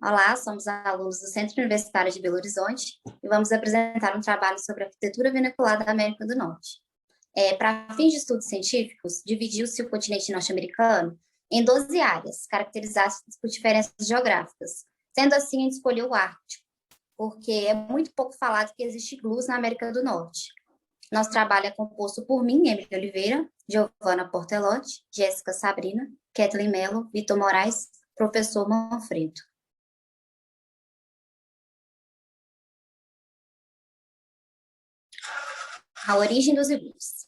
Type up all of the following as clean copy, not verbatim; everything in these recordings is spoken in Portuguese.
Olá, somos alunos do Centro Universitário de Belo Horizonte e vamos apresentar um trabalho sobre a arquitetura vernacular da América do Norte. Para fins de estudos científicos, dividiu-se o continente norte-americano em 12 áreas, caracterizadas por diferenças geográficas. Sendo assim, a gente escolheu o Ártico, porque é muito pouco falado que existe iglus na América do Norte. Nosso trabalho é composto por mim, Emily Oliveira, Giovana Portelotti, Jéssica Sabrina, Kathleen Mello, Vitor Moraes, professor Manfredo. A origem dos iglus.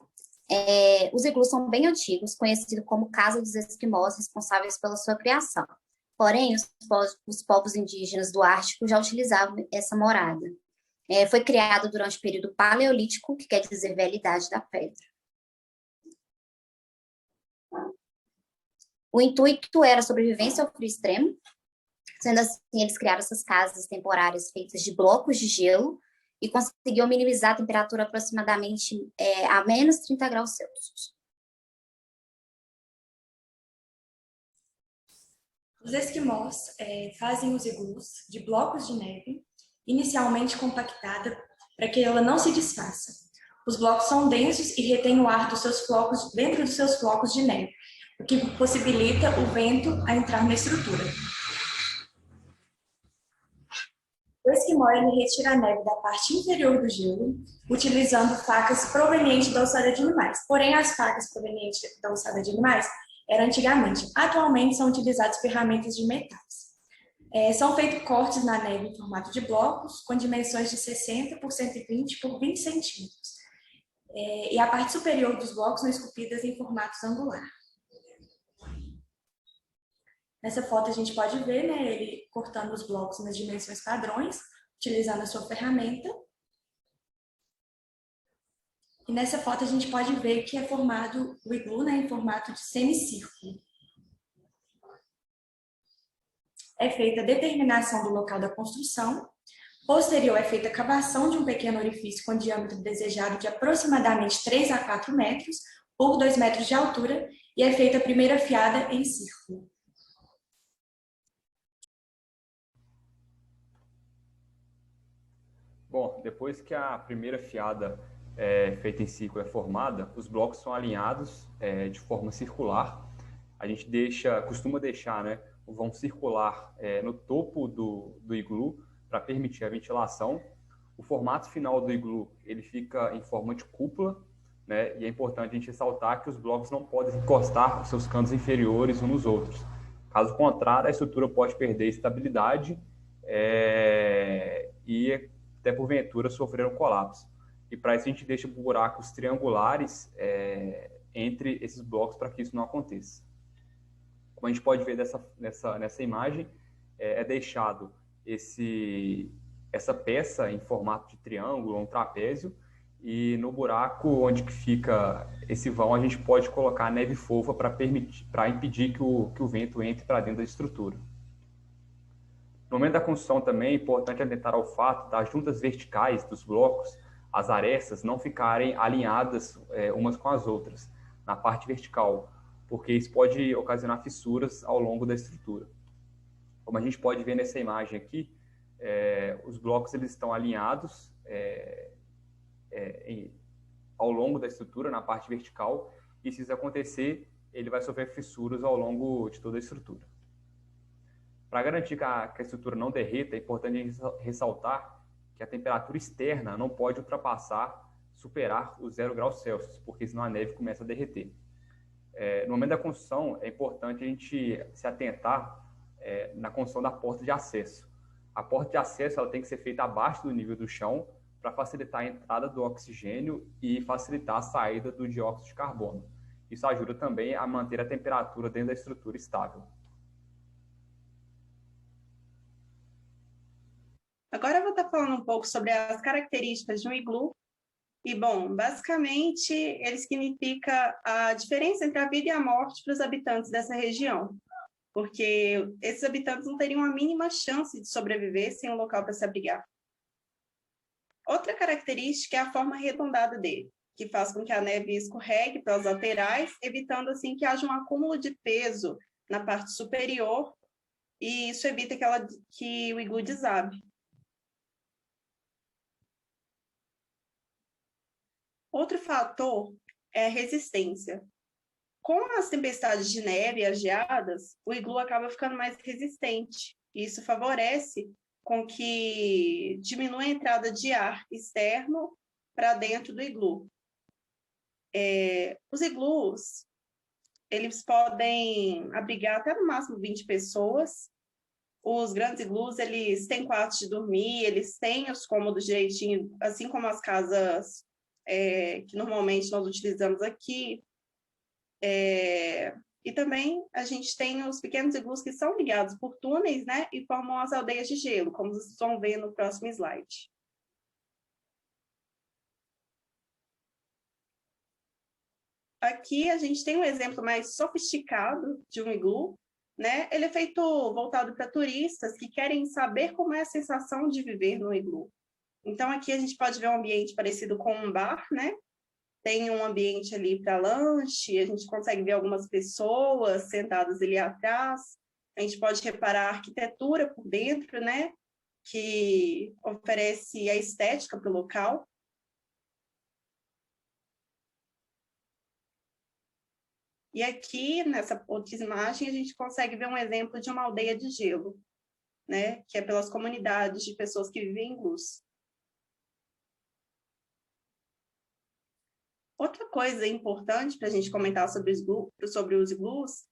Os iglus são bem antigos, conhecidos como Casa dos Esquimós, responsáveis pela sua criação. Porém, os povos indígenas do Ártico já utilizavam essa morada. Foi criado durante o período paleolítico, que quer dizer velha idade da pedra. O intuito era a sobrevivência ao frio extremo, sendo assim, eles criaram essas casas temporárias feitas de blocos de gelo, e conseguiu minimizar a temperatura aproximadamente a menos 30 graus Celsius. Os esquimós fazem os iglus de blocos de neve, inicialmente compactada, para que ela não se desfaça. Os blocos são densos e retêm o ar dos seus flocos dentro dos seus flocos de neve, o que possibilita o vento a entrar na estrutura. O esquimó retira a neve da parte inferior do gelo, utilizando facas provenientes da ossada de animais. Porém, as facas provenientes da ossada de animais eram antigamente. Atualmente, são utilizadas ferramentas de metais. São feitos cortes na neve em formato de blocos, com dimensões de 60 por 120 por 20 centímetros. E a parte superior dos blocos são esculpidas em formatos angular. Nessa foto a gente pode ver, ele cortando os blocos nas dimensões padrões, utilizando a sua ferramenta. E nessa foto a gente pode ver que é formado o iglu em formato de semicírculo. É feita a determinação do local da construção. Posterior é feita a cavação de um pequeno orifício com diâmetro desejado de aproximadamente 3 a 4 metros por 2 metros de altura e é feita a primeira fiada em círculo. Bom, depois que a primeira fiada feita em círculo é formada, os blocos são alinhados de forma circular. A gente costuma deixar o vão circular no topo do iglu para permitir a ventilação. O formato final do iglu ele fica em forma de cúpula, e é importante a gente ressaltar que os blocos não podem encostar os seus cantos inferiores uns nos outros. Caso contrário, a estrutura pode perder estabilidade e até porventura sofrer um colapso. E para isso a gente deixa buracos triangulares entre esses blocos para que isso não aconteça. Como a gente pode ver nessa imagem, é deixado essa peça em formato de triângulo ou um trapézio, e no buraco onde que fica esse vão a gente pode colocar neve fofa para impedir que o vento entre para dentro da estrutura. No momento da construção também é importante atentar ao fato das juntas verticais dos blocos, as arestas, não ficarem alinhadas umas com as outras na parte vertical, porque isso pode ocasionar fissuras ao longo da estrutura. Como a gente pode ver nessa imagem aqui, os blocos eles estão alinhados ao longo da estrutura, na parte vertical, e se isso acontecer, ele vai sofrer fissuras ao longo de toda a estrutura. Para garantir que a estrutura não derreta, é importante ressaltar que a temperatura externa não pode superar os 0 graus Celsius, porque senão a neve começa a derreter. No momento da construção, é importante a gente se atentar na construção da porta de acesso. A porta de acesso ela tem que ser feita abaixo do nível do chão para facilitar a entrada do oxigênio e facilitar a saída do dióxido de carbono. Isso ajuda também a manter a temperatura dentro da estrutura estável. Agora eu vou estar falando um pouco sobre as características de um iglu. E, bom, basicamente, ele significa a diferença entre a vida e a morte para os habitantes dessa região, porque esses habitantes não teriam a mínima chance de sobreviver sem um local para se abrigar. Outra característica é a forma arredondada dele, que faz com que a neve escorregue para as laterais, evitando assim que haja um acúmulo de peso na parte superior e isso evita que o iglu desabe. Outro fator é a resistência. Com as tempestades de neve e as geadas, o iglu acaba ficando mais resistente. Isso favorece com que diminua a entrada de ar externo para dentro do iglu. Os iglus, eles podem abrigar até no máximo 20 pessoas. Os grandes iglus, eles têm quartos de dormir, eles têm os cômodos direitinho, assim como as casas que normalmente nós utilizamos aqui. E também a gente tem os pequenos iglus que são ligados por túneis, né, e formam as aldeias de gelo, como vocês vão ver no próximo slide. Aqui a gente tem um exemplo mais sofisticado de um iglu, né? Ele é feito voltado para turistas que querem saber como é a sensação de viver no iglu. Então aqui a gente pode ver um ambiente parecido com um bar, né? Tem um ambiente ali para lanche, a gente consegue ver algumas pessoas sentadas ali atrás. A gente pode reparar a arquitetura por dentro, né? Que oferece a estética para o local. E aqui, nessa outra imagem, a gente consegue ver um exemplo de uma aldeia de gelo, né? Que é pelas comunidades de pessoas que vivem em iglus. Outra coisa importante para a gente comentar sobre os iglus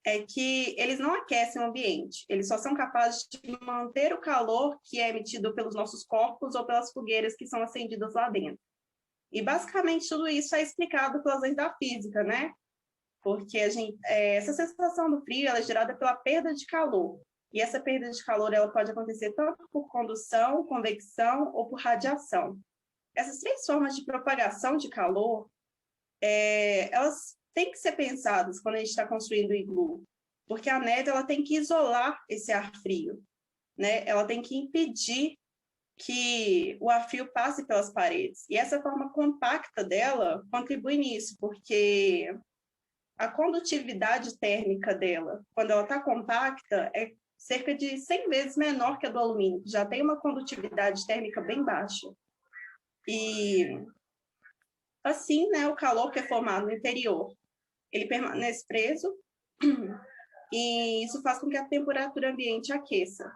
é que eles não aquecem o ambiente, eles só são capazes de manter o calor que é emitido pelos nossos corpos ou pelas fogueiras que são acendidas lá dentro. E basicamente tudo isso é explicado pelas leis da física, né? Porque essa sensação do frio ela é gerada pela perda de calor. E essa perda de calor ela pode acontecer tanto por condução, convecção ou por radiação. Essas três formas de propagação de calor, elas têm que ser pensadas quando a gente está construindo o iglu, porque a neve ela tem que isolar esse ar frio, né? Ela tem que impedir que o ar frio passe pelas paredes. E essa forma compacta dela contribui nisso, porque a condutividade térmica dela, quando ela está compacta, é cerca de 100 vezes menor que a do alumínio, que já tem uma condutividade térmica bem baixa. E assim, né, o calor que é formado no interior, ele permanece preso e isso faz com que a temperatura ambiente aqueça.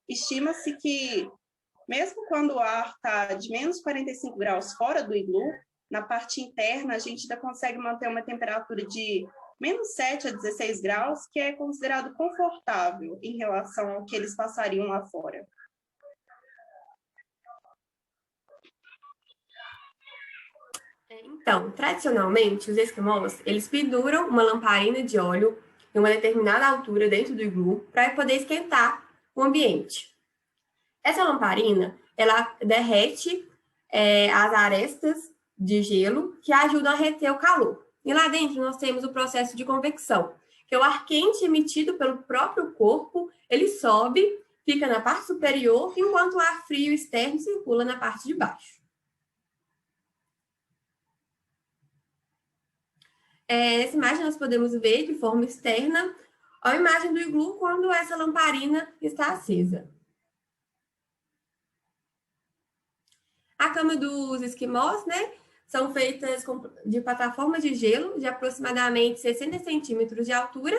Estima-se que, mesmo quando o ar está de menos 45 graus fora do iglu, na parte interna a gente ainda consegue manter uma temperatura de menos 7 a 16 graus, que é considerado confortável em relação ao que eles passariam lá fora. Então, tradicionalmente, os esquimós, eles penduram uma lamparina de óleo em uma determinada altura dentro do iglu para poder esquentar o ambiente. Essa lamparina, ela derrete as arestas de gelo que ajudam a reter o calor. E lá dentro nós temos o processo de convecção, que é o ar quente emitido pelo próprio corpo, ele sobe, fica na parte superior, enquanto o ar frio externo circula na parte de baixo. Nessa imagem nós podemos ver de forma externa a imagem do iglu quando essa lamparina está acesa. A cama dos esquimós, né, são feitas de plataformas de gelo de aproximadamente 60 centímetros de altura.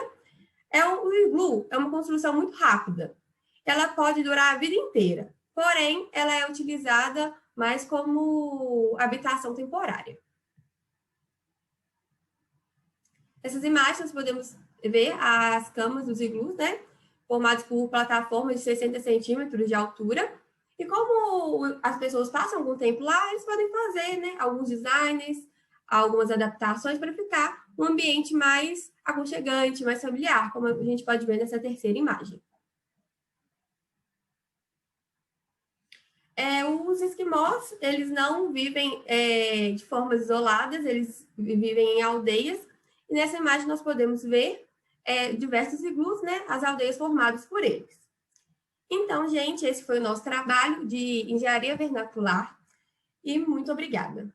O iglu é uma construção muito rápida. Ela pode durar a vida inteira, porém, ela é utilizada mais como habitação temporária. Essas imagens nós podemos ver as camas dos iglus, né, formadas por plataformas de 60 centímetros de altura. E como as pessoas passam algum tempo lá, eles podem fazer, né, alguns designs, algumas adaptações para ficar um ambiente mais aconchegante, mais familiar, como a gente pode ver nessa terceira imagem. Os esquimós, eles não vivem de formas isoladas, eles vivem em aldeias. E nessa imagem nós podemos ver diversos iglus, né, as aldeias formadas por eles. Então, gente, esse foi o nosso trabalho de engenharia vernacular e muito obrigada.